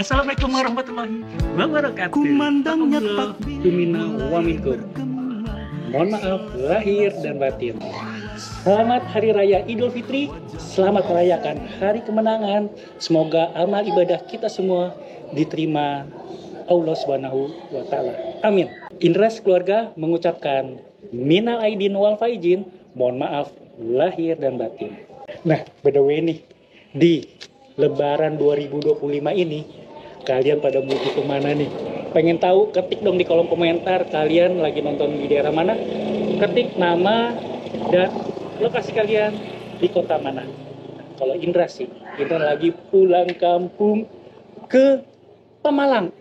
Assalamualaikum warahmatullahi wabarakatuh. Kumandangnya Alhamdulillah, takbir Tumina wa minkum. Mohon maaf lahir dan batin. Selamat Hari Raya Idul Fitri. Selamat merayakan Hari Kemenangan. Semoga amal ibadah kita semua diterima Allah Subhanahu wa taala. Amin. Indra keluarga mengucapkan minal aidin wal faizin. Mohon maaf lahir dan batin. Nah, by the way nih, di Lebaran 2025 ini kalian pada mudik kemana nih? Pengen tahu? Ketik dong di kolom komentar kalian lagi nonton di daerah mana. Ketik nama dan lokasi kalian di kota mana. Kalau Indra sih, Indra lagi pulang kampung ke Pemalang.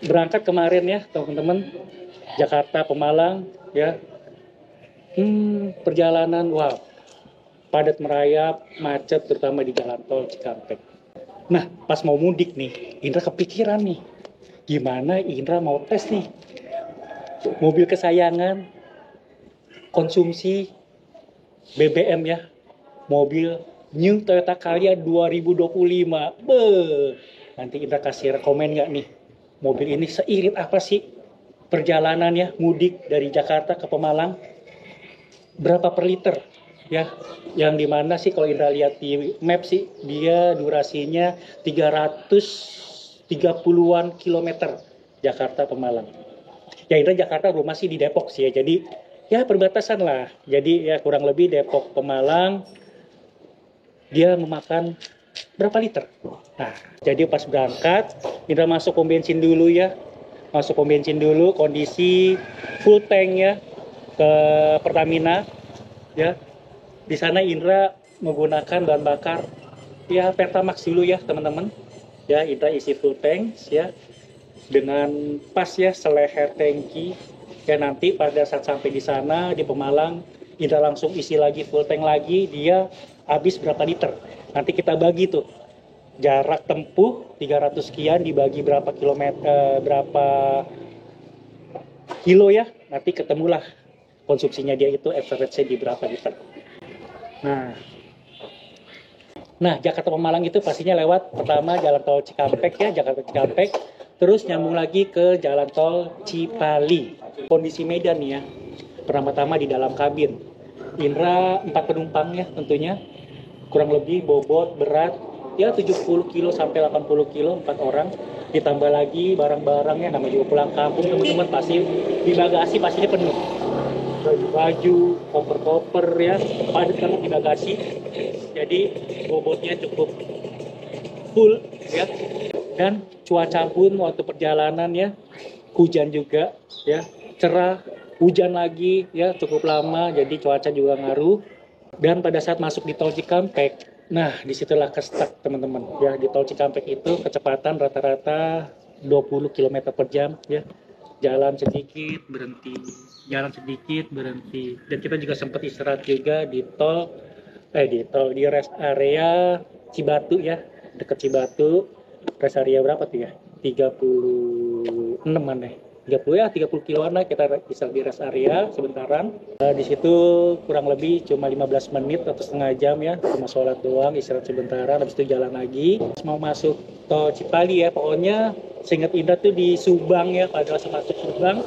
Berangkat kemarin ya teman-teman, Jakarta Pemalang ya. Perjalanan wow, padat merayap, macet terutama di jalan tol Cikampek. Nah, pas mau mudik nih, Indra kepikiran nih, gimana Indra mau tes nih mobil kesayangan konsumsi BBM ya, mobil New Toyota Calya 2025. Nanti Indra kasih rekomen nggak nih, mobil ini seirit apa sih perjalanannya mudik dari Jakarta ke Pemalang, berapa per liter ya, yang dimana sih kalau Indra lihat di map sih dia durasinya 330-an kilometer Jakarta Pemalang. Ya Indra Jakarta belum, masih di Depok sih ya, jadi ya perbatasan lah, jadi ya kurang lebih Depok Pemalang dia memakan berapa liter. Nah, jadi pas berangkat Indra masuk pom bensin dulu ya, masuk pom bensin dulu, kondisi full tank ya ke Pertamina ya. Di sana Indra menggunakan bahan bakar ya Pertamax dulu ya teman-teman. Ya Indra isi full tank ya dengan pas ya seleher tangki. Ya nanti pada saat sampai di sana di Pemalang Indra langsung isi lagi full tank lagi, dia habis berapa liter. Nanti kita bagi tuh jarak tempuh 300 sekian dibagi berapa kilometer, berapa kilo ya. Nanti ketemulah konsumsinya dia itu average di berapa liter. Nah, Jakarta Pemalang itu pastinya lewat pertama jalan tol Cikampek ya, Jakarta Cikampek, terus nyambung lagi ke jalan tol Cipali. Kondisi medan nih ya, pertama-tama di dalam kabin. Indra 4 penumpang ya tentunya, kurang lebih bobot berat ya 70 kilo sampai 80 kilo 4 orang. Ditambah lagi barang-barangnya, namanya juga pulang kampung teman-teman, pasti di bagasi pastinya penuh. Baju, koper-koper ya, padat banget di bagasi. Jadi bobotnya cukup full ya. Dan cuaca pun waktu perjalanan ya, hujan juga ya, cerah, hujan lagi ya, cukup lama, jadi cuaca juga ngaruh. Dan pada saat masuk di tol Cikampek, nah disitulah ke-stuck teman-teman ya. Di tol Cikampek itu kecepatan rata-rata 20 km per jam ya. Jalan sedikit berhenti, jalan sedikit berhenti. Dan kita juga sempat istirahat juga di rest area Cibatu ya, dekat Cibatu. Rest area berapa tuh ya, 36-an ya, 30 kiloan lah, kita bisa di rest area sebentaran. Di situ kurang lebih cuma 15 menit atau setengah jam ya, cuma sholat doang, istirahat sebentaran, habis itu jalan lagi. Mau masuk tol Cipali ya, pokoknya seingat Indra tuh di Subang ya, pada saat masuk Subang,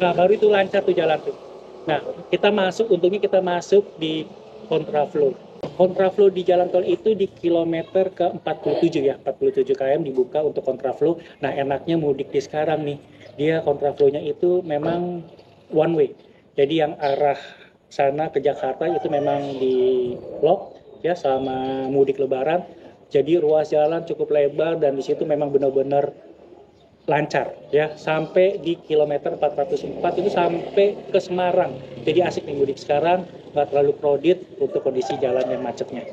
nah baru itu lancar tuh jalan tuh. Nah kita masuk, untungnya kita masuk di kontraflow. Kontraflow di jalan tol itu di kilometer ke 47 ya, 47 km dibuka untuk kontraflow. Nah enaknya mudik di sekarang nih, dia kontraflownya itu memang one way. Jadi yang arah sana ke Jakarta itu memang di lock ya sama mudik Lebaran. Jadi ruas jalan cukup lebar dan di situ memang benar-benar lancar ya, sampai di kilometer 404 itu sampai ke Semarang. Jadi asik nih mudik sekarang, nggak terlalu crowded untuk kondisi jalan yang macetnya.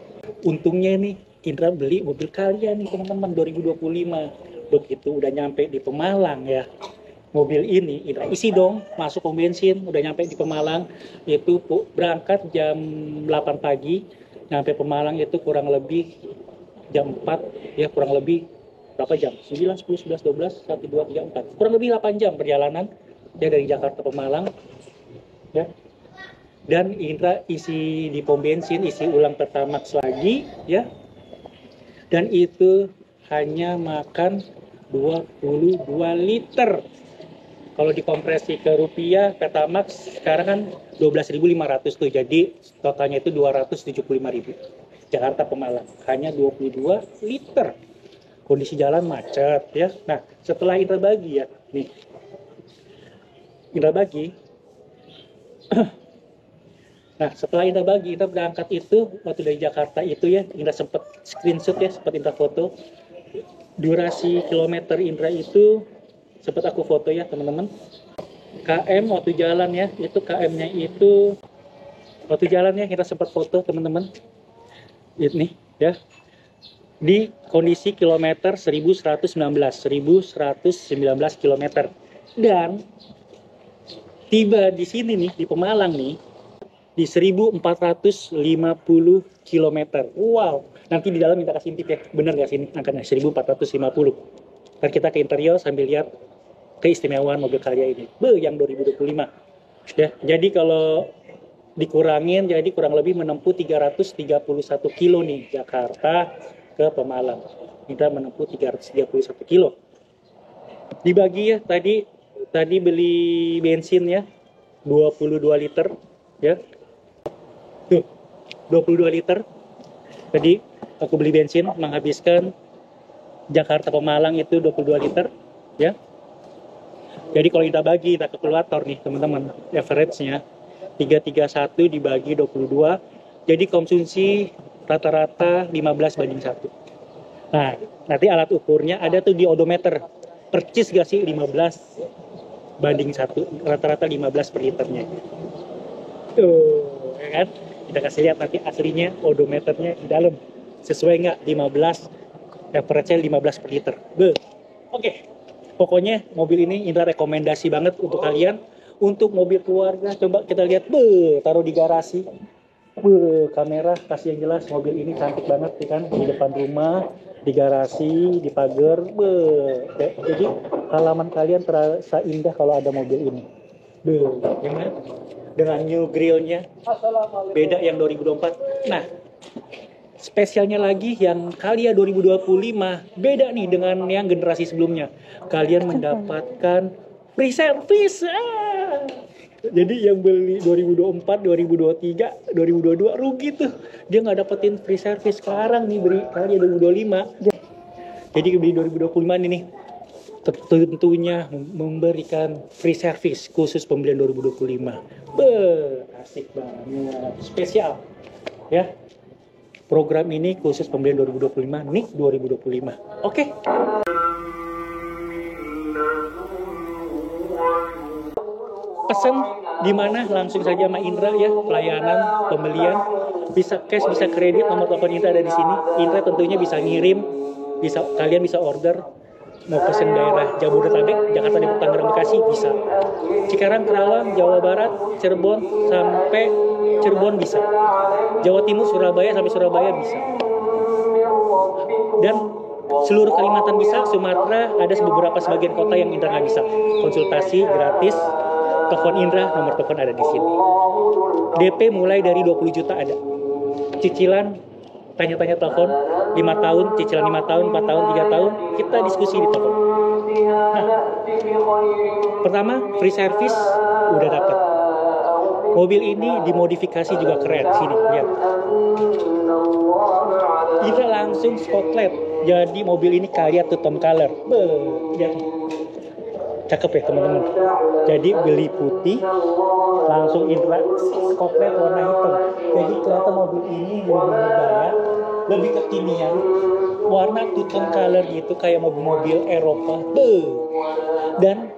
Untungnya nih Indra beli mobil Calya nih teman-teman 2025. Begitu udah nyampe di Pemalang ya, mobil ini Indra isi dong, masuk pom bensin, udah nyampe di Pemalang itu berangkat jam 8 pagi, nyampe Pemalang itu kurang lebih jam 4 ya, kurang lebih berapa jam? 9, 10, 11, 12, 1, 2, 3, 4. Kurang lebih 8 jam perjalanan ya dari Jakarta ke Pemalang. Ya. Dan Indra isi di pom bensin, isi ulang Pertamax lagi ya. Dan itu hanya makan 22 liter. Kalau dikompresi ke rupiah, Pertamax sekarang kan 12.500 tuh. Jadi totalnya itu 275.000. Jakarta Pemalang hanya 22 liter. Kondisi jalan macet ya. Nah, setelah Indra bagi ya, nih. Indra bagi. Nah, setelah Indra bagi, Indra berangkat itu waktu dari Jakarta itu ya, Indra sempat screenshot ya, sempat Indra foto. Durasi kilometer Indra itu sempat aku foto ya, teman-teman. KM waktu jalan ya, itu KM-nya itu waktu jalan ya, Indra sempat foto, teman-teman. Ini ya. Di kondisi kilometer 1119 kilometer. Dan tiba di sini nih, di Pemalang nih, di 1450 km. Wow, nanti di dalam minta kasih intip ya, bener nggak sih ini angkanya 1450. Dan kita ke interior sambil lihat keistimewaan mobil Calya ini, yang 2025. Ya, jadi kalau dikurangin, jadi kurang lebih menempuh 331 kilo nih, Jakarta ke Pemalang. Kita menempuh 331 kilo. Dibagi ya, tadi beli bensin ya, 22 liter ya. Tuh, 22 liter. Jadi aku beli bensin menghabiskan Jakarta Pemalang itu 22 liter ya. Jadi kalau kita bagi, kita kalkulator nih teman-teman, average-nya 331 dibagi 22. Jadi konsumsi rata-rata 15:1. Nah, nanti alat ukurnya ada tuh di odometer. Percis gak sih 15:1, rata-rata 15 per liternya. Tuh, ya kan? Kita kasih lihat nanti aslinya odometernya di dalam. Sesuai nggak 15, average-nya 15 per liter. Oke. Pokoknya mobil ini Indra rekomendasi banget untuk kalian. Untuk mobil keluarga, coba kita lihat, taruh di garasi. Kamera kasih yang jelas, mobil ini cantik banget ya kan, di depan rumah, di garasi, di pagar. Jadi halaman kalian terasa indah kalau ada mobil ini. Ya kan? Dengan new grillnya, beda yang 2024. Nah, spesialnya lagi yang Calya 2025 beda nih dengan yang generasi sebelumnya. Kalian mendapatkan free service. Jadi yang beli 2024, 2023, 2022 rugi tuh. Dia nggak dapetin free service. Sekarang nih beli Calya 2025. Jadi beli 2025 ini nih tentunya memberikan free service khusus pembelian 2025. Asik banget. Spesial. Ya. Program ini khusus pembelian 2025, nih 2025. Oke. Pesan di mana langsung saja sama Indra ya, pelayanan pembelian, bisa cash, bisa kredit, nomor telepon Indra ada di sini. Indra tentunya bisa ngirim, kalian bisa order, mau pesen daerah Jabodetabek, Jakarta, Depok, Tangerang, Bekasi bisa. Cikarang, Kerawang, Jawa Barat, Cirebon sampai Cirebon bisa. Jawa Timur, Surabaya sampai Surabaya bisa. Dan seluruh Kalimantan bisa, Sumatera ada beberapa sebagian kota yang Indra nggak bisa. Konsultasi gratis. Telepon Indra, nomor telepon ada di sini. DP mulai dari 20 juta ada. Cicilan, tanya-tanya telepon, 5 tahun, cicilan 5 tahun, 4 tahun, 3 tahun, kita diskusi di telepon. Nah, pertama, free service udah dapat. Mobil ini dimodifikasi juga keren, sini, lihat. Indra langsung Scotland, jadi mobil ini Calya two-tone color. Lihat. Cakep ya teman-teman. Jadi beli putih, langsung Indra Scotland warna hitam. Jadi kelihatan mobil ini lebih gaya, lebih kekinian. Warna two-tone color gitu kayak mobil-mobil Eropa. Dan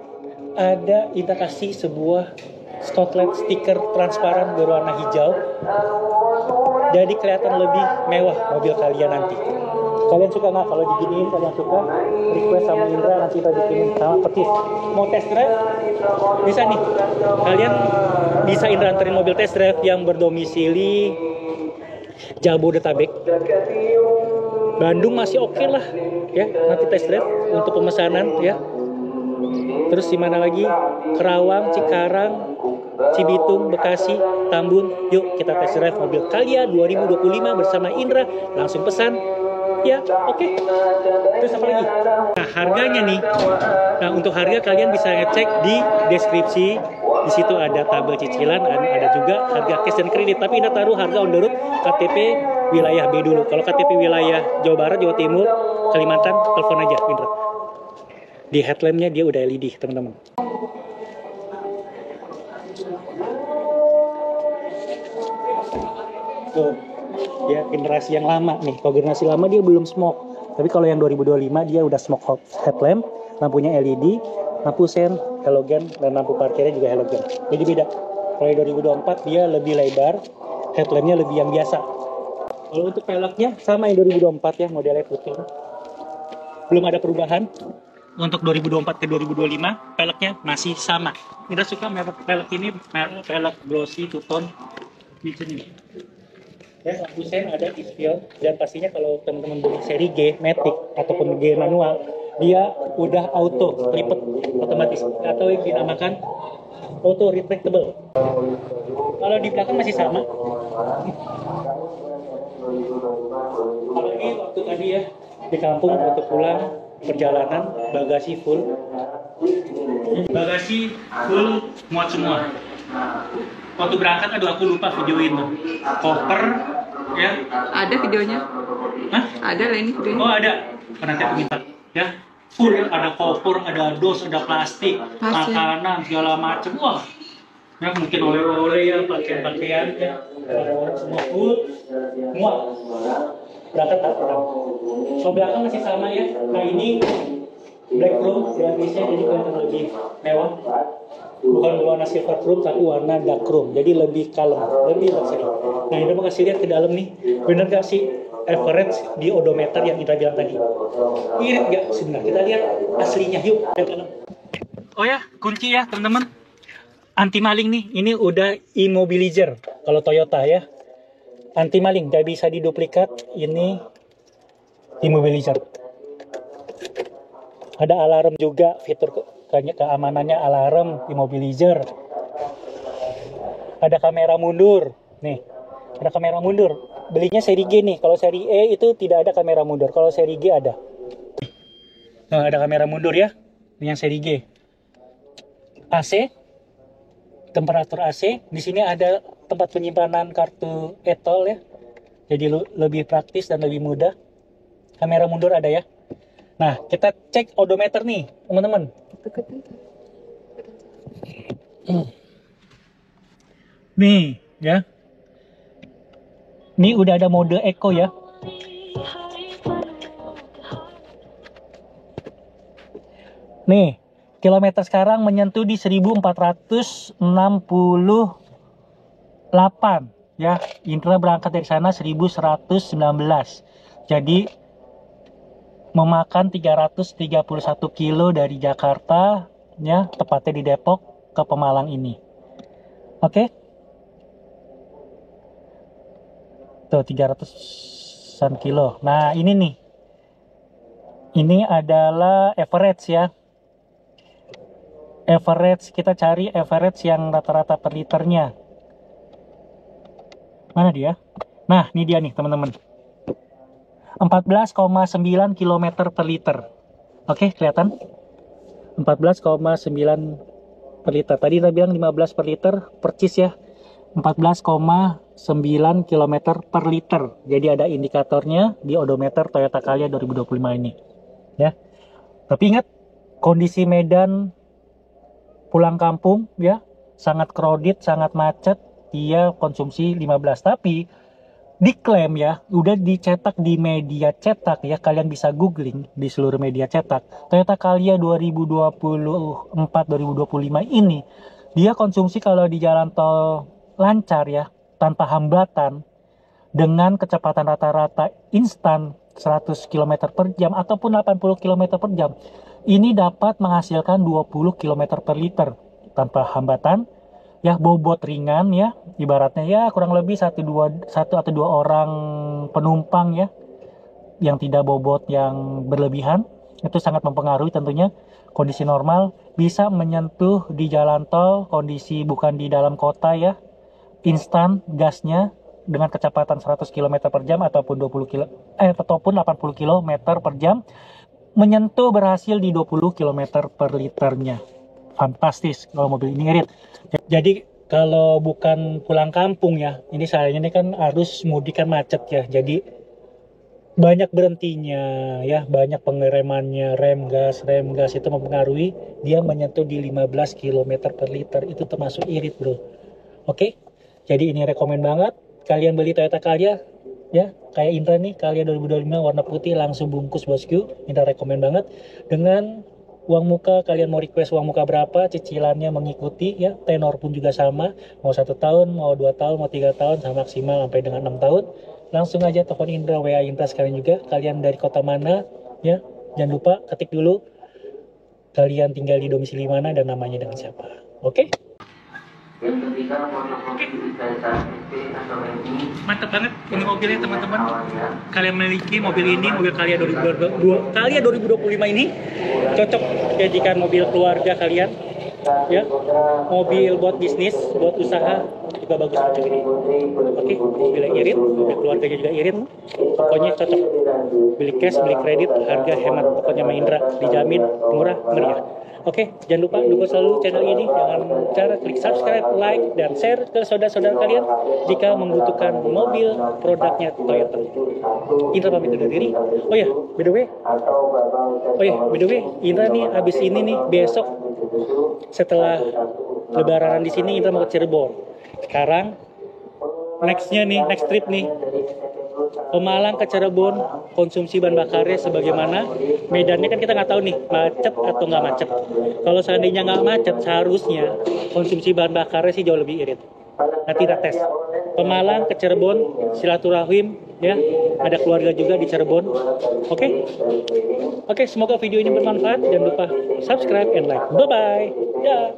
ada Indra kasih sebuah Scotland stiker transparan berwarna hijau. Jadi kelihatan lebih mewah mobil kalian nanti. Kalian suka nggak kalau diginiin? Kalian suka? Request sama Indra, nanti kita bikinin sama petis. Mau test drive? Bisa nih. Kalian bisa Indra anterin mobil test drive yang berdomisili Jabodetabek. Bandung masih oke lah, ya. Nanti test drive untuk pemesanan, ya. Terus di mana lagi? Kerawang, Cikarang, Cibitung, Bekasi, Tambun. Yuk kita test drive mobil Calya 2025 bersama Indra. Langsung pesan Ya, oke. Terus apa lagi? Nah, harganya nih. Nah, untuk harga kalian bisa ngecek di deskripsi. Di situ ada tabel cicilan, ada juga harga cash dan kredit. Tapi Indra taruh harga on the road KTP wilayah B dulu. Kalau KTP wilayah Jawa Barat, Jawa Timur, Kalimantan, telepon aja Indra. Di headlampnya dia udah LED, teman-teman. Tuh, ya generasi yang lama nih. Kalau generasi lama dia belum smoke. Tapi kalau yang 2025 dia udah smoke headlamp, lampunya LED, lampu sen, halogen, dan lampu parkirnya juga halogen. Jadi beda. Kalau yang 2024 dia lebih lebar, headlampnya lebih yang biasa. Kalau untuk peleknya sama yang 2024 ya, modelnya putih. Belum ada perubahan. Untuk 2024 ke 2025 peleknya masih sama. Kita suka merek pelek ini, merek pelek glossy two tone di sini. Ya, lampu sen ada ispion, dan pastinya kalau teman-teman beli seri G matic ataupun G manual, dia udah auto lipat otomatis atau yang dinamakan auto retractable. Kalau di belakang masih sama. Apalagi waktu tadi ya di kampung waktu pulang perjalanan bagasi full muat semua. Waktu berangkat aduh aku lupa videoin tuh koper ya. Ada videonya? Hah? Ada lah ini videonya. Oh ada, nanti aku minta ya. Full ya, ada koper, ada dos, ada plastik, makanan segala macam. Wah ya, mungkin oleh-oleh ya, pakaian-pakaian ya, semua full muat. Berangkat tak pernah. Kalau belakang masih sama ya. Nah ini black chrome grafisnya, jadi kelihatan lebih mewah. Bukan berwarna silver chrome tapi warna dark chrome, jadi lebih kalem, lebih luxury. Nah ini mau kasih lihat ke dalam nih, bener gak sih average di odometer yang kita bilang tadi? Irit gak sebenarnya? Kita lihat aslinya, yuk ke dalam. Oh ya, kunci ya teman-teman. Anti maling nih, ini udah immobilizer kalau Toyota ya. Anti maling, gak bisa diduplikat, ini immobilizer. Ada alarm juga, fitur keamanannya alarm, immobilizer. Ada kamera mundur, nih, ada kamera mundur. Belinya seri G nih, kalau seri E itu tidak ada kamera mundur, kalau seri G ada. Nah, ada kamera mundur ya, ini yang seri G. AC, temperatur AC, di sini ada tempat penyimpanan kartu e-tol ya, jadi lebih praktis dan lebih mudah. Kamera mundur ada ya. Nah, kita cek odometer nih, teman-teman. Nih, ya. Ini udah ada mode eco ya. Nih, kilometer sekarang menyentuh di 1468 ya. Indra berangkat dari sana 1119. Jadi memakan 331 kilo dari Jakarta ya, tepatnya di Depok ke Pemalang ini. Oke. Tuh 300-an kilo. Nah, ini nih. Ini adalah average ya. Average, kita cari average yang rata-rata per liternya. Mana dia? Nah, ini dia nih teman-teman. 14,9 km per liter. Oke, kelihatan? 14,9 per liter. Tadi kita bilang 15 per liter, percis ya. 14,9 km per liter. Jadi ada indikatornya di odometer Toyota Calya 2025 ini. Ya. Tapi ingat, kondisi medan pulang kampung ya, sangat crowded, sangat macet, dia konsumsi 15. Tapi diklaim ya, udah dicetak di media cetak ya, kalian bisa googling di seluruh media cetak. Toyota Calya 2024-2025 ini, dia konsumsi kalau di jalan tol lancar ya, tanpa hambatan, dengan kecepatan rata-rata instan 100 km per jam ataupun 80 km per jam, ini dapat menghasilkan 20 km per liter tanpa hambatan. Ya, bobot ringan ya, ibaratnya ya kurang lebih satu atau dua orang penumpang ya, yang tidak bobot yang berlebihan. Itu sangat mempengaruhi tentunya. Kondisi normal bisa menyentuh di jalan tol, kondisi bukan di dalam kota ya, instan gasnya dengan kecepatan 100 km per jam ataupun 80 km per jam, menyentuh berhasil di 20 km per liternya. Fantastis kalau mobil ini irit. Jadi kalau bukan pulang kampung ya, ini sayangnya ini kan arus mudik kan macet ya, jadi banyak berhentinya ya, banyak pengeremannya, rem gas itu mempengaruhi dia menyentuh di 15 km per liter, itu termasuk irit bro. Oke, jadi ini rekomen banget kalian beli Toyota Calya ya, kayak Indra nih, Calya 2025 warna putih langsung bungkus bosku. Indra rekomen banget. Dengan uang muka, kalian mau request uang muka berapa, cicilannya mengikuti ya, tenor pun juga sama, mau 1 tahun, mau 2 tahun, mau 3 tahun, sama maksimal sampai dengan 6 tahun. Langsung aja telepon Indra, WA Indra sekalian juga. Kalian dari kota mana ya, jangan lupa ketik dulu kalian tinggal di domisili mana dan namanya dengan siapa. Oke? Mantap banget ini mobilnya teman-teman. Kalian memiliki mobil ini, mobil Calya 2025 ini cocok jadikan mobil keluarga kalian ya, mobil buat bisnis, buat usaha juga bagus macam ini. Oke, mobilnya irit, mobil keluarganya juga irit, pokoknya cocok. Beli cash, beli kredit, harga hemat, pokoknya Mahindra dijamin murah meriah. Oke, jangan lupa dukung selalu channel ini dengan cara klik subscribe, like, dan share ke saudara-saudara kalian jika membutuhkan mobil produknya Toyota. Indra pamit undur diri. Oh ya, by the way, Indra nih abis ini nih besok setelah Lebaran di sini Indra mau ke Cirebon. Sekarang next trip nih, Pemalang ke Cirebon, konsumsi bahan bakarnya sebagaimana. Medannya kan kita nggak tahu nih macet atau nggak macet. Kalau seandainya nggak macet, seharusnya konsumsi bahan bakarnya sih jauh lebih irit. Nanti kita tes. Pemalang ke Cirebon, silaturahim ya. Ada keluarga juga di Cirebon. Oke, semoga video ini bermanfaat. Jangan lupa subscribe and like. Bye bye. Ya.